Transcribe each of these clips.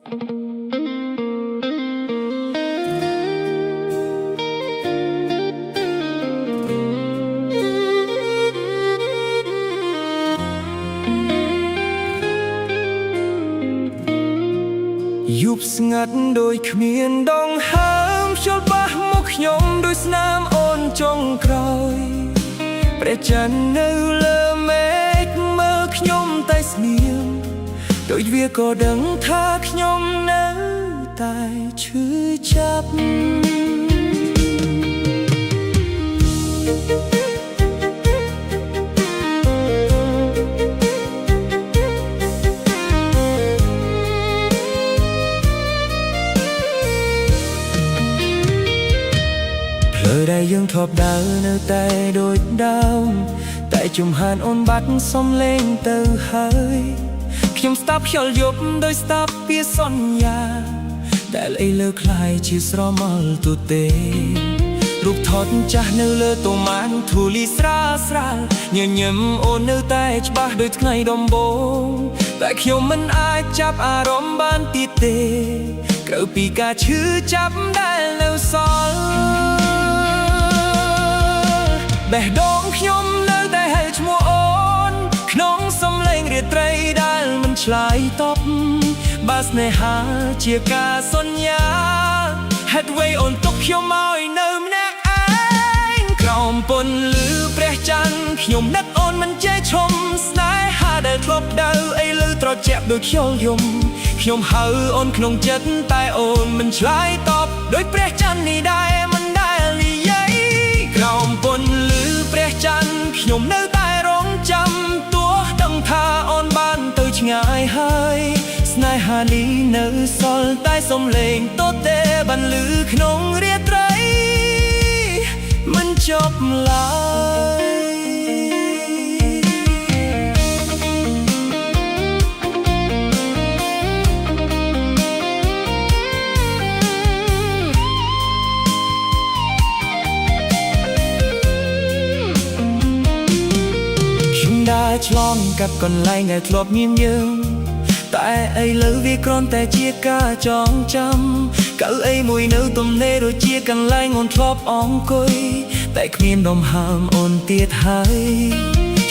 យប់ស្ងាត់ដោយគ្មានដងហើមខ្យល់ប៉ះមកខ្ញុំដោយស្នាមអូនចុងក្រោយព្រះច័ន្ទនៅលើមេឃមើលខ្ញុំតែស្ងៀមដូចវាក៏ដឹងថាខ្ញុំនៅតែឈឺចាប់ដែលយើងធ្លាប់ដើរនៅតែដូចដើមតែជំហានអូនបាត់សំលេងទៅហើយខ្ញុំស្ដាប់ខ្យល់យប់ដោយស្ដាប់ពាក្យសន្យាដែលឥឡូវคล้ายជាស្រមោលទូទេរូបថតចាស់នៅលើតូម៉ានធូលីស្រាលស្រាលញញឹមអូននៅតែច្បាស់ដូចថ្ងៃដំបូងតែខ្ញុំមិនអាចចាប់អារម្មណ៍បានទៀតទេក្រៅពីការឈឺចាប់ដែលនៅសល់បេះដូងខ្ញុំនៅតែហៅឈ្មោះអូនក្នុងសំឡេងរាត្រីដែលមិនឆ្លើយតបបើស្នេហាជាការសន្យាហេតុអ្វីអូនទុកខ្ញុំឲ្យនៅម្នាក់ឯងក្រោមពន្លឺព្រះច័ន្ទខ្ញុំនឹកអូនមិនចេះឈប់ស្នេហាដែលធ្លាប់ដៅឥឡូវត្រជាក់ដូចខ្យល់យំខ្ញុំហៅអូនក្នុងចិត្តតែអូនមិនឆ្លើយតបដោយព្រះច័ន្ទនេះដែរមិនដែលនិយាយក្រោមពន្លឺព្រះច័ន្ទខ្ញុំនៅតែរងចាំទោះដឹងថាអូនបានទៅឆ្ងាយហើយស្នេហានេះនៅសល់តែសំឡេងទទេបានឮក្នុងរាត្រីមិនចប់ឡើយដែលឆ្លងកាត់កន្លែងដែលធ្លាប់មានយើងតែឥឡូវវាគ្រាន់តែជាការចងចាំកៅអីមួយនៅទំនេរដូចជាកន្លែងអូនធ្លាប់អង្គុយតែគ្មានដុំហើមអូនទៀតហើយ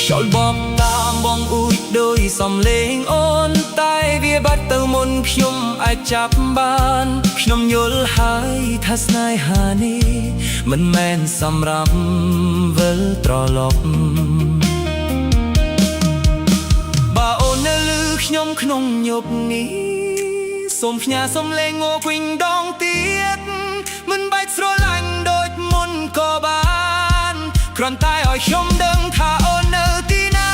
ខ្យល់បបតាមបងអ៊ូចដោយសំឡេងអូនតែវាបាត់ទៅមុនខ្ញុំអាចចាប់បានខ្ញុំយល់ហើយថាស្នេហានេះមិនមែនសម្រាប់វិលត្រឡប់ខ្ញុំក្នុងយប់នេះសូមផ្ញើសំឡេងងក់វិញដងទៀតមិនបាច់ស្រឡាញ់ដូចមុនក៏បានគ្រាន់តែឲ្យខ្ញុំដឹងថាអូននៅទីណា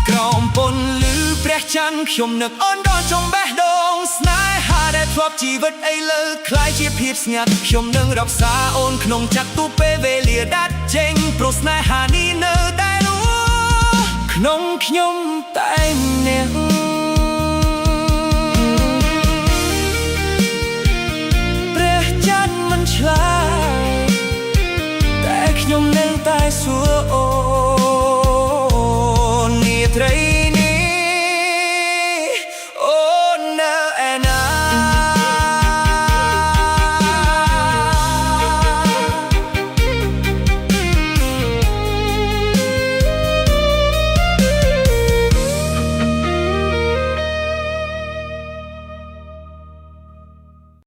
ក្រោមពន្លឺព្រះច័ន្ទខ្ញុំនឹកអូនដល់ចុងបេះដូងស្នេហាដែលធ្លាប់ជីវិតឥឡូវคล้ายជាភាពស្ងាត់ខ្ញុំនឹងរក្សាអូនក្នុងចិត្តទូពេលវេលាដាច់ចេញព្រោះស្នេហានេះនៅតែក្នុងខ្ញុំតែ